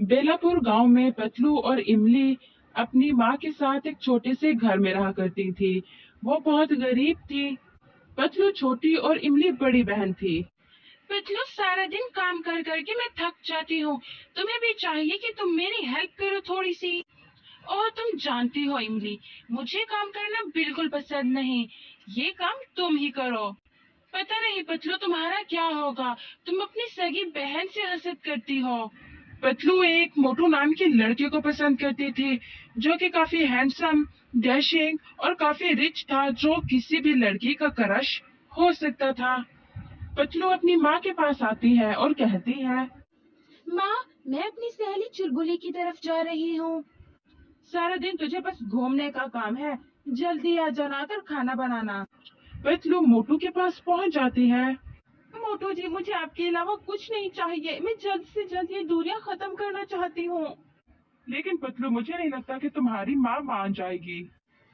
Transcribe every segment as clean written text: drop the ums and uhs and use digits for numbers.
बेलापुर गांव में पतलू और इमली अपनी माँ के साथ एक छोटे से घर में रहा करती थी। वो बहुत गरीब थी। पतलू छोटी और इमली बड़ी बहन थी। पतलू, सारा दिन काम कर करके मैं थक जाती हूँ। तुम्हें भी चाहिए कि तुम मेरी हेल्प करो थोड़ी सी। और तुम जानती हो इमली, मुझे काम करना बिल्कुल पसंद नहीं। ये काम तुम ही करो। पता नहीं पतलू तुम्हारा क्या होगा, तुम अपनी सगी बहन से हसद करती हो। पतलू एक मोटू नाम की लड़के को पसंद करती थी, जो कि काफी हैंडसम, डैशिंग और काफी रिच था, जो किसी भी लड़की का क्रश हो सकता था। पतलू अपनी माँ के पास आती है और कहती है, माँ, मैं अपनी सहेली चुलबुली की तरफ जा रही हूँ। सारा दिन तुझे बस घूमने का काम है, जल्दी आ जाना कर खाना बनाना। पतलू मोटू के पास पहुँच जाती है। मोटू जी, मुझे आपके अलावा कुछ नहीं चाहिए, मैं जल्द से जल्द ये दूरियां खत्म करना चाहती हूँ। लेकिन पतलू, मुझे नहीं लगता कि तुम्हारी माँ मान जाएगी।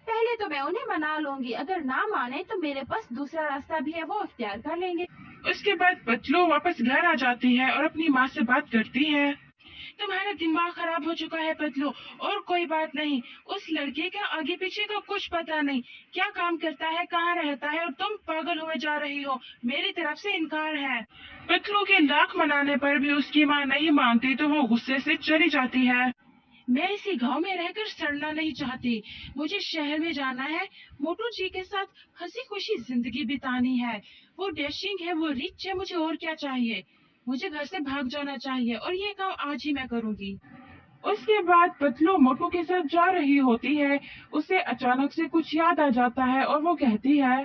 पहले तो मैं उन्हें मना लूंगी, अगर ना माने तो मेरे पास दूसरा रास्ता भी है, वो अख्तियार कर लेंगे। उसके बाद पतलू वापस घर आ जाती है और अपनी माँ से बात करती है। तुम्हारा दिमाग खराब हो चुका है पतलू, और कोई बात नहीं। उस लड़के का आगे पीछे का कुछ पता नहीं, क्या काम करता है, कहाँ रहता है, और तुम पागल हुए जा रही हो। मेरी तरफ से इनकार है। पतलू के लाख मनाने पर भी उसकी माँ नहीं मानती, तो वो गुस्से से चली जाती है। मैं इसी गांव में रहकर सड़ना नहीं चाहती, मुझे शहर में जाना है। मोटू जी के साथ हंसी खुशी जिंदगी बितानी है। वो डैशिंग है, वो रिच है, मुझे और क्या चाहिए। मुझे घर से भाग जाना चाहिए, और ये काम आज ही मैं करूंगी। उसके बाद पतलू मोटू के साथ जा रही होती है। उसे अचानक से कुछ याद आ जाता है और वो कहती है,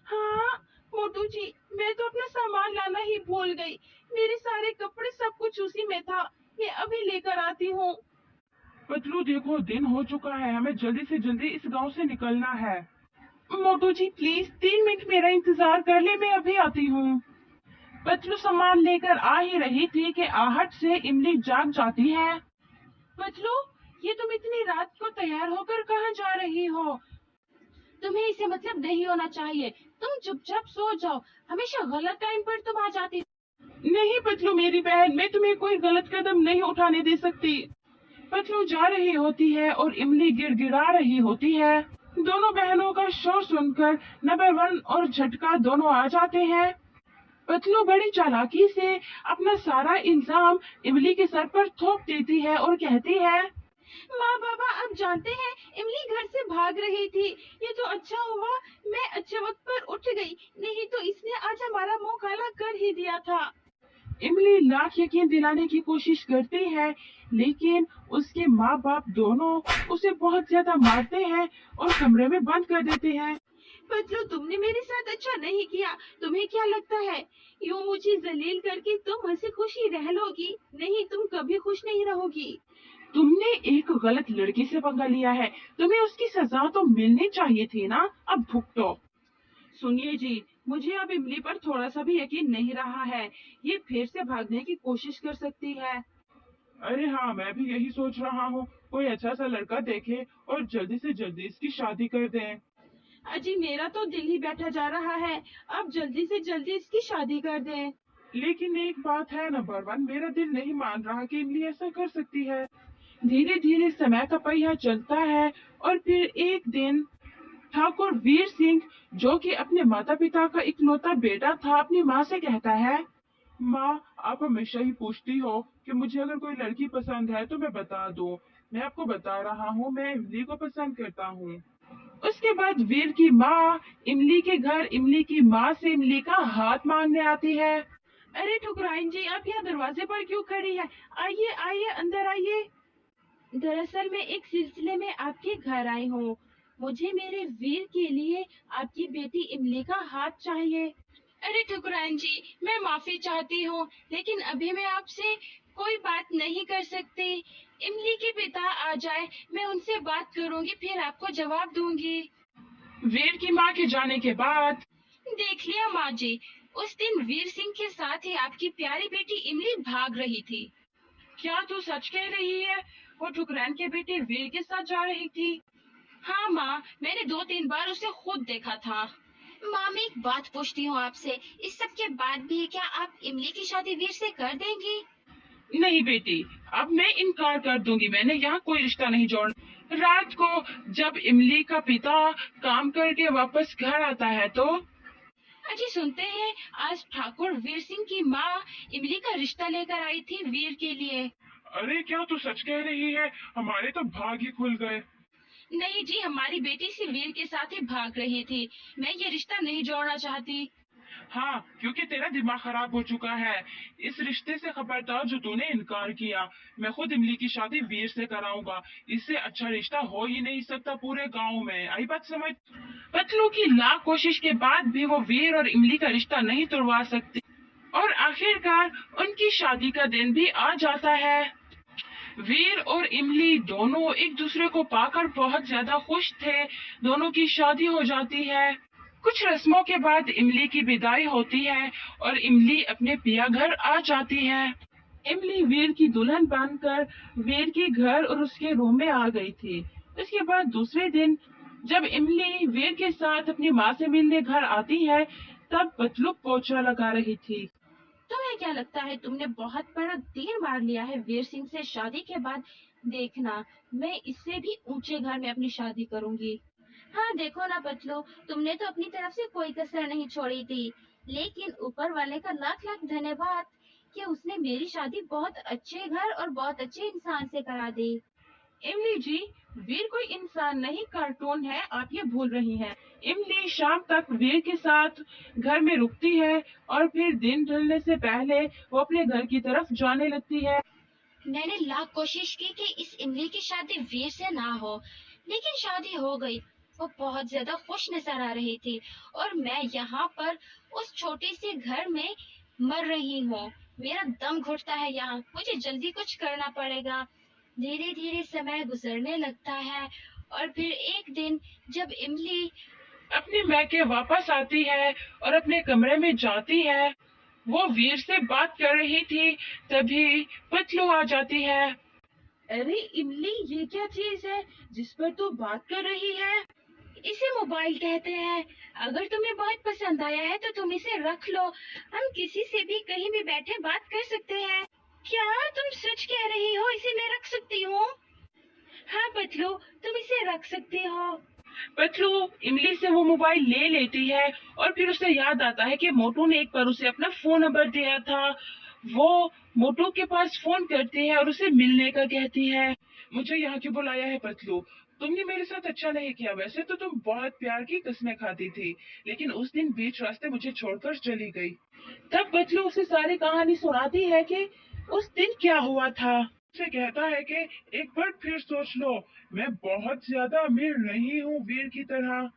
हाँ मोटू जी, मैं तो अपना सामान लाना ही भूल गई। मेरे सारे कपड़े सब कुछ उसी में था, मैं अभी लेकर आती हूँ। पतलू देखो, दिन हो चुका है, हमें जल्दी से जल्दी इस गांव से निकलना है। मोटू जी प्लीज 3 मिनट मेरा इंतजार कर ले, मैं अभी आती हूँ। पतलू सामान लेकर आ ही रही थी कि आहट से इमली जाग जाती है। पतलू, ये तुम इतनी रात को तैयार होकर कहाँ जा रही हो? तुम्हें इसे मतलब नहीं होना चाहिए, तुम चुपचाप सो जाओ, हमेशा गलत टाइम पर तुम आ जाती। नहीं पतलू मेरी बहन, मैं तुम्हें कोई गलत कदम नहीं उठाने दे सकती। पतलू जा रही होती है और इमली गिड़गिड़ा रही होती है। दोनों बहनों का शोर सुनकर नंबर 1 और झटका दोनों आ जाते हैं। पतलू बड़ी चालाकी से अपना सारा इल्जाम इमली के सर पर थोप देती है और कहती है, माँ बाबा, आप जानते हैं इमली घर से भाग रही थी। ये तो अच्छा हुआ मैं अच्छे वक्त पर उठ गई, नहीं तो इसने आज हमारा मुंह काला कर ही दिया था। इमली लाख यकीन दिलाने की कोशिश करती है, लेकिन उसके माँ बाप दोनों उसे बहुत ज्यादा मारते हैं और कमरे में बंद कर देते हैं। पतलू, तुमने मेरे साथ अच्छा नहीं किया। तुम्हें क्या लगता है यूं मुझे जलील करके तुम हंसी खुशी रह लोगी? नहीं, तुम कभी खुश नहीं रहोगी। तुमने एक गलत लड़की से पंगा लिया है, तुम्हें उसकी सजा तो मिलनी चाहिए थी ना, अब भुगतो। सुनिए जी, मुझे अब इमली पर थोड़ा सा भी यकीन नहीं रहा है। ये फिर से भागने की कोशिश कर सकती है। अरे हाँ, मैं भी यही सोच रहा हूँ, कोई अच्छा सा लड़का देखे और जल्दी से जल्दी इसकी शादी कर दें। अजी, मेरा तो दिल ही बैठा जा रहा है, अब जल्दी से जल्दी इसकी शादी कर दें। लेकिन एक बात है नंबर 1, मेरा दिल नहीं मान रहा कि इमली ऐसा कर सकती है। धीरे धीरे समय का पहिया चलता है और फिर एक दिन ठाकुर वीर सिंह, जो कि अपने माता पिता का इकलौता बेटा था, अपनी माँ से कहता है, माँ, आप हमेशा ही पूछती हो कि मुझे अगर कोई लड़की पसंद है तो मैं बता दूं। मैं आपको बता रहा हूँ, मैं इमली को पसंद करता हूँ। उसके बाद वीर की माँ इमली के घर इमली की माँ से इमली का हाथ मांगने आती है। अरे ठुकराइन जी, आप यहाँ दरवाजे पर क्यों खड़ी है? आइए आइए, अंदर आइए। दरअसल मैं एक सिलसिले में आपके घर आई हूँ। मुझे मेरे वीर के लिए आपकी बेटी इमली का हाथ चाहिए। अरे ठुकराइन जी, मैं माफी चाहती हूँ, लेकिन अभी मैं आपसे कोई बात नहीं कर सकती। इमली के पिता आ जाए, मैं उनसे बात करूंगी, फिर आपको जवाब दूंगी। वीर की माँ के जाने के बाद देख लिया माँ जी, उस दिन वीर सिंह के साथ ही आपकी प्यारी बेटी इमली भाग रही थी। क्या तू सच कह रही है? वो ठुकराइन के बेटे वीर के साथ जा रही थी? हाँ माँ, मैंने 2-3 बार उसे खुद देखा था। माँ, मैं एक बात पूछती हूँ आपसे, इस सब के बाद भी क्या आप इमली की शादी वीर से कर देंगी? नहीं बेटी, अब मैं इनकार कर दूंगी, मैंने यहाँ कोई रिश्ता नहीं जोड़ा। रात को जब इमली का पिता काम करके वापस घर आता है तो अजी सुनते हैं, आज ठाकुर वीर सिंह की माँ इमली का रिश्ता लेकर आई थी वीर के लिए। अरे क्या तू सच कह रही है? हमारे तो भाग ही खुल गए। नहीं जी, हमारी बेटी सी वीर के साथ ही भाग रही थी। मैं ये रिश्ता नहीं जोड़ना चाहती। हाँ, क्योंकि तेरा दिमाग खराब हो चुका है। इस रिश्ते से खबरदार जो तूने इनकार किया। मैं खुद इमली की शादी वीर से कराऊंगा। इससे अच्छा रिश्ता हो ही नहीं सकता पूरे गांव में। आई बात समझ? पतलू की लाख कोशिश के बाद भी वो वीर और इमली का रिश्ता नहीं तोड़वा सकती और आखिरकार उनकी शादी का दिन भी आ जाता है। वीर और इमली दोनों एक दूसरे को पाकर बहुत ज्यादा खुश थे। दोनों की शादी हो जाती है। कुछ रस्मों के बाद इमली की विदाई होती है और इमली अपने पिया घर आ जाती है। इमली वीर की दुल्हन बनकर वीर के घर और उसके रूम में आ गई थी। उसके बाद दूसरे दिन जब इमली वीर के साथ अपनी माँ से मिलने घर आती है, तब पतलू पोछा लगा रही थी। तुम्हें क्या लगता है तुमने बहुत बड़ा तीर मार लिया है वीर सिंह से शादी के बाद? देखना, मैं इससे भी ऊंचे घर में अपनी शादी करूंगी। हाँ देखो ना पतलू, तुमने तो अपनी तरफ से कोई कसर नहीं छोड़ी थी, लेकिन ऊपर वाले का लाख लाख धन्यवाद कि उसने मेरी शादी बहुत अच्छे घर और बहुत अच्छे इंसान से करा दी। इमली जी, वीर कोई इंसान नहीं, कार्टून है, आप ये भूल रही हैं। इमली शाम तक वीर के साथ घर में रुकती है और फिर दिन ढलने से पहले वो अपने घर की तरफ जाने लगती है। मैंने लाख कोशिश की कि इस इमली की शादी वीर से ना हो, लेकिन शादी हो गई। वो बहुत ज्यादा खुश नजर आ रही थी और मैं यहाँ पर उस छोटे से घर में मर रही हूँ। मेरा दम घुटता है यहाँ, मुझे जल्दी कुछ करना पड़ेगा। धीरे धीरे समय गुजरने लगता है और फिर एक दिन जब इमली अपने मैके वापस आती है और अपने कमरे में जाती है, वो वीर से बात कर रही थी, तभी पतलू आ जाती है। अरे इमली, ये क्या चीज है जिस पर तू बात कर रही है? इसे मोबाइल कहते हैं। अगर तुम्हें बहुत पसंद आया है तो तुम इसे रख लो। हम किसी से भी कहीं भी बैठे बात कर सकते हैं। क्या तुम सच कह रही हो? इसे मैं रख सकती हूँ? हाँ पतलू, तुम इसे रख सकती हो। पतलू इमली से वो मोबाइल ले लेती है और फिर उसे याद आता है कि मोटू ने एक बार उसे अपना फोन नंबर दिया था। वो मोटू के पास फोन करती है और उसे मिलने का कहती है। मुझे यहाँ क्यों बुलाया है पतलू? तुमने मेरे साथ अच्छा नहीं किया। वैसे तो तुम बहुत प्यार की कस्में खाती थी, लेकिन उस दिन बीच रास्ते मुझे छोड़कर चली गई। तब पतलू उसे सारी कहानी सुनाती है कि उस दिन क्या हुआ था। उसे कहता है कि एक बार फिर सोच लो, मैं बहुत ज्यादा अमीर नहीं हूँ वीर की तरह।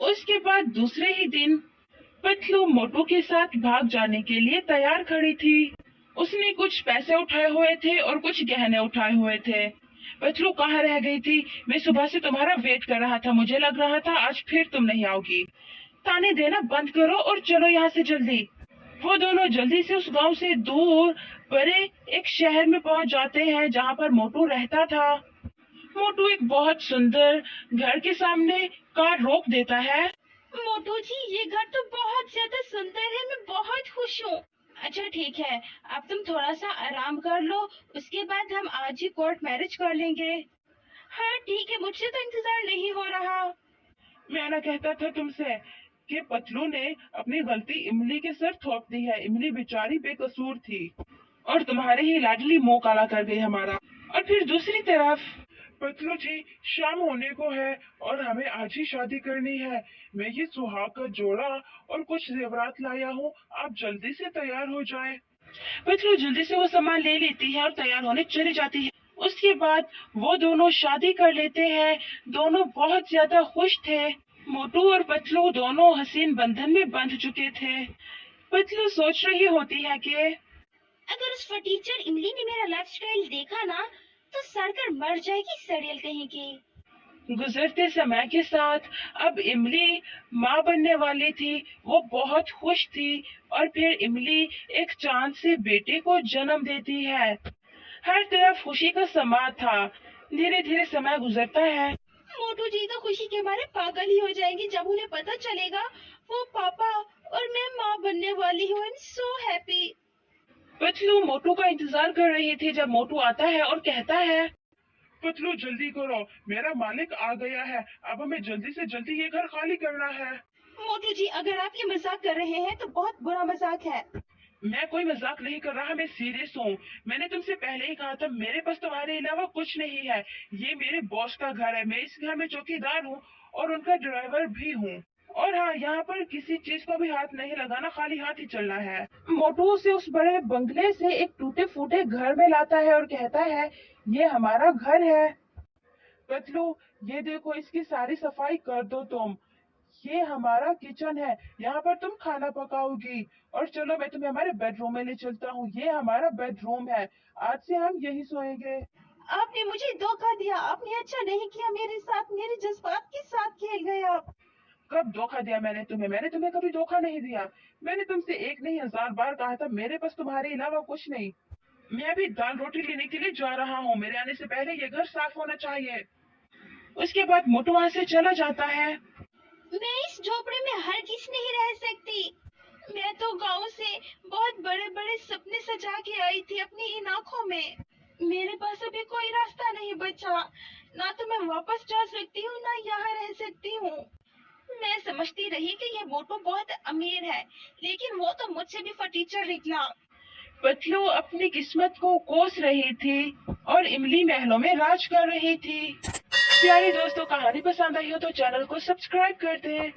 उसके बाद दूसरे ही दिन पतलू मोटू के साथ भाग जाने के लिए तैयार खड़ी थी। उसने कुछ पैसे उठाए हुए थे और कुछ गहने उठाए हुए थे। पतलू कहाँ रह गई थी? मैं सुबह से तुम्हारा वेट कर रहा था, मुझे लग रहा था आज फिर तुम नहीं आओगी। ताने देना बंद करो और चलो यहाँ से जल्दी। वो दोनों जल्दी से उस गांव से दूर परे एक शहर में पहुंच जाते हैं जहाँ पर मोटू रहता था। मोटू एक बहुत सुंदर घर के सामने कार रोक देता है। मोटू जी, ये घर तो बहुत ज्यादा सुंदर है, मैं बहुत खुश हूँ। अच्छा ठीक है, अब तुम थोड़ा सा आराम कर लो, उसके बाद हम आज ही कोर्ट मैरिज कर लेंगे। हाँ ठीक है, मुझसे तो इंतजार नहीं हो रहा। मैं ना कहता था तुमसे कि पतलू ने अपनी गलती इमली के सर थोप दी है। इमली बेचारी बेकसूर थी और तुम्हारे ही लाडली मुंह काला कर गई हमारा। और फिर दूसरी तरफ पतलू जी, शाम होने को है और हमें आज ही शादी करनी है। मैं ये सुहाग का जोड़ा और कुछ जेवरात लाया हूँ, आप जल्दी से तैयार हो जाएं। पतलू जल्दी से वो सामान ले लेती है और तैयार होने चली जाती है। उसके बाद वो दोनों शादी कर लेते हैं। दोनों बहुत ज्यादा खुश थे। मोटू और पतलू दोनों हसीन बंधन में बंध चुके थे। पतलू सोच रही होती है कि अगर उस फटीचर इमली ने मेरा लाइफस्टाइल देखा ना, तो सड़कर मर जाएगी सड़ेल कहीं की। गुजरते समय के साथ अब इमली माँ बनने वाली थी। वो बहुत खुश थी और फिर इमली एक चांद से बेटे को जन्म देती है। हर तरफ खुशी का समा था। धीरे धीरे समय गुजरता है। मोटू जी तो खुशी के मारे पागल ही हो जाएंगे जब उन्हें पता चलेगा वो पापा और मैं माँ बनने वाली हूँ। I am so happy. Patlu Motu का इंतजार कर रही थी जब मोटू आता है और कहता है, पतलू जल्दी करो, मेरा मालिक आ गया है, अब हमें जल्दी से जल्दी ये घर खाली करना है। मोटू जी, अगर आप ये मजाक कर रहे हैं तो बहुत बुरा मजाक है। मैं कोई मजाक नहीं कर रहा, मैं सीरियस हूँ। मैंने तुमसे पहले ही कहा था मेरे पास तुम्हारे अलावा कुछ नहीं है। ये मेरे बॉस का घर है, मैं इस घर में चौकीदार हूँ और उनका ड्राइवर भी हूँ। और हाँ, यहाँ पर किसी चीज को भी हाथ नहीं लगाना, खाली हाथ ही चलना है। मोटू उसे उस बड़े बंगले से एक टूटे फूटे घर में लाता है और कहता है, ये हमारा घर है। पतलू, ये देखो, इसकी सारी सफाई कर दो तुम। ये हमारा किचन है, यहाँ पर तुम खाना पकाओगी। और चलो, मैं तुम्हें हमारे बेडरूम में ले चलता हूँ। ये हमारा बेडरूम है, आज से हम यही सोएंगे। आपने मुझे धोखा दिया, आपने अच्छा नहीं किया मेरे साथ, मेरे जज्बात के साथ खेल गए आप। कब धोखा दिया मैंने तुम्हें? मैंने तुम्हें कभी धोखा नहीं दिया। मैंने तुमसे एक नहीं 1000 बार कहा था मेरे पास तुम्हारे अलावा कुछ नहीं। मैं अभी दाल रोटी लेने के लिए जा रहा हूँ, मेरे आने से पहले ये घर साफ होना चाहिए। उसके बाद मोटू वहाँ से चला जाता है। मैं इस झोपड़े में हरगिज नहीं रह सकती। मैं तो गांव से बहुत बड़े बड़े सपने सजा के आई थी अपनी इन आँखों में। मेरे पास अभी कोई रास्ता नहीं बचा, ना तो मैं वापस जा सकती हूँ ना यहाँ रह सकती हूँ। मैं समझती रही कि ये मोटू बहुत अमीर है, लेकिन वो तो मुझसे भी फटीचर निकला। पतलू अपनी किस्मत को कोस रही थी और इमली महलों में राज कर रही थी। प्यारे दोस्तों, कहानी पसंद आई हो तो चैनल को सब्सक्राइब कर दें।